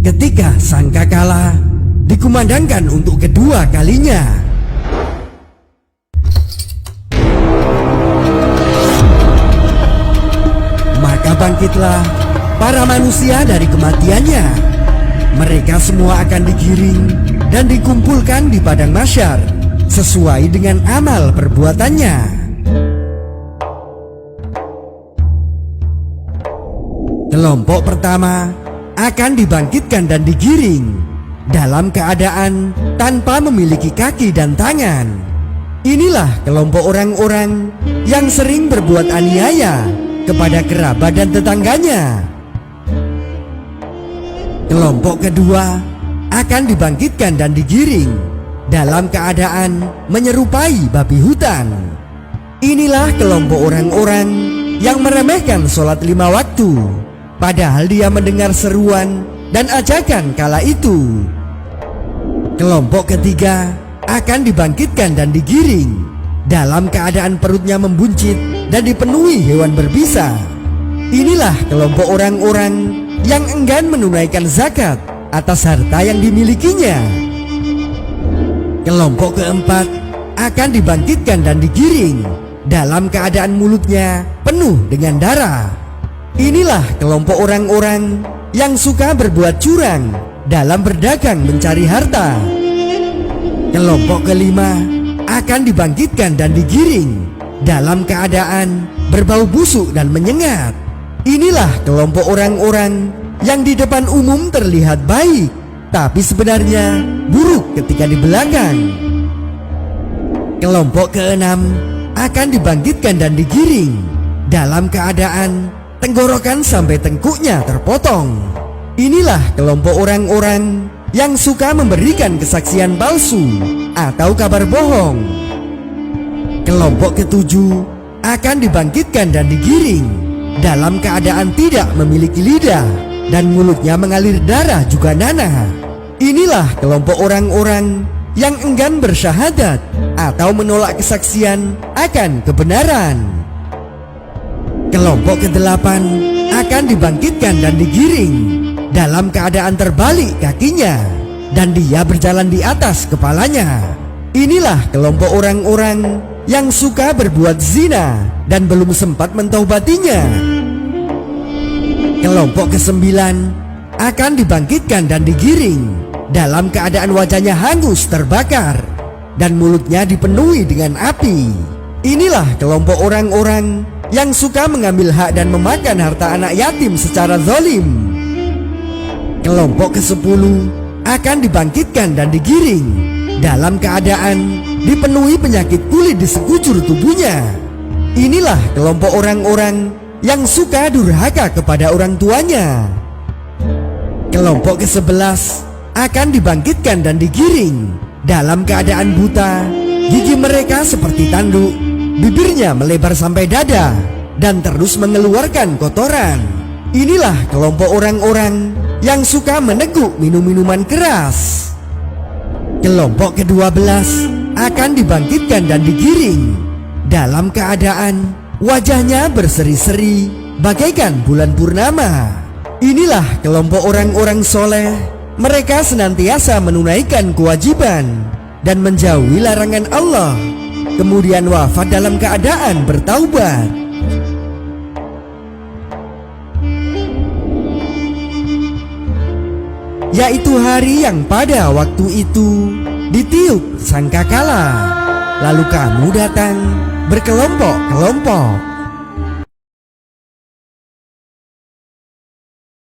ketika sangkakala dikumandangkan untuk kedua kalinya. Maka bangkitlah para manusia dari kematiannya. Mereka semua akan digiring dan dikumpulkan di padang mahsyar sesuai dengan amal perbuatannya. Kelompok pertama akan dibangkitkan dan digiring dalam keadaan tanpa memiliki kaki dan tangan. Inilah kelompok orang-orang yang sering berbuat aniaya kepada kerabat dan tetangganya. Kelompok kedua akan dibangkitkan dan digiring dalam keadaan menyerupai babi hutan. Inilah kelompok orang-orang yang meremehkan sholat 5 waktu, padahal dia mendengar seruan dan ajakan kala itu. Kelompok ketiga akan dibangkitkan dan digiring dalam keadaan perutnya membuncit dan dipenuhi hewan berbisa. Inilah kelompok orang-orang yang enggan menunaikan zakat atas harta yang dimilikinya. Kelompok keempat akan dibangkitkan dan digiring dalam keadaan mulutnya penuh dengan darah. Inilah kelompok orang-orang yang suka berbuat curang dalam berdagang mencari harta. Kelompok kelima akan dibangkitkan dan digiring dalam keadaan berbau busuk dan menyengat. Inilah kelompok orang-orang yang di depan umum terlihat baik, tapi sebenarnya buruk ketika di belakang. Kelompok keenam akan dibangkitkan dan digiring dalam keadaan tenggorokan sampai tengkuknya terpotong. Inilah kelompok orang-orang yang suka memberikan kesaksian palsu atau kabar bohong. Kelompok ketujuh akan dibangkitkan dan digiring dalam keadaan tidak memiliki lidah dan mulutnya mengalir darah juga nanah. Inilah kelompok orang-orang yang enggan bersyahadat atau menolak kesaksian akan kebenaran. Kelompok kedelapan akan dibangkitkan dan digiring dalam keadaan terbalik kakinya dan dia berjalan di atas kepalanya. Inilah kelompok orang-orang yang suka berbuat zina dan belum sempat mentaubatinya. Kelompok kesembilan akan dibangkitkan dan digiring dalam keadaan wajahnya hangus terbakar dan mulutnya dipenuhi dengan api. Inilah kelompok orang-orang yang suka mengambil hak dan memakan harta anak yatim secara zalim. Kelompok ke-10 akan dibangkitkan dan digiring dalam keadaan dipenuhi penyakit kulit di sekujur tubuhnya. Inilah kelompok orang-orang yang suka durhaka kepada orang tuanya. Kelompok ke-11 akan dibangkitkan dan digiring dalam keadaan buta. Gigi mereka seperti tanduk, bibirnya melebar sampai dada dan terus mengeluarkan kotoran. Inilah kelompok orang-orang yang suka meneguk minum-minuman keras. Kelompok ke-12 akan dibangkitkan dan digiring dalam keadaan wajahnya berseri-seri bagaikan bulan purnama. Inilah kelompok orang-orang soleh. Mereka senantiasa menunaikan kewajiban dan menjauhi larangan Allah, kemudian wafat dalam keadaan bertaubat. Yaitu hari yang pada waktu itu ditiup sangkakala, lalu kamu datang berkelompok-kelompok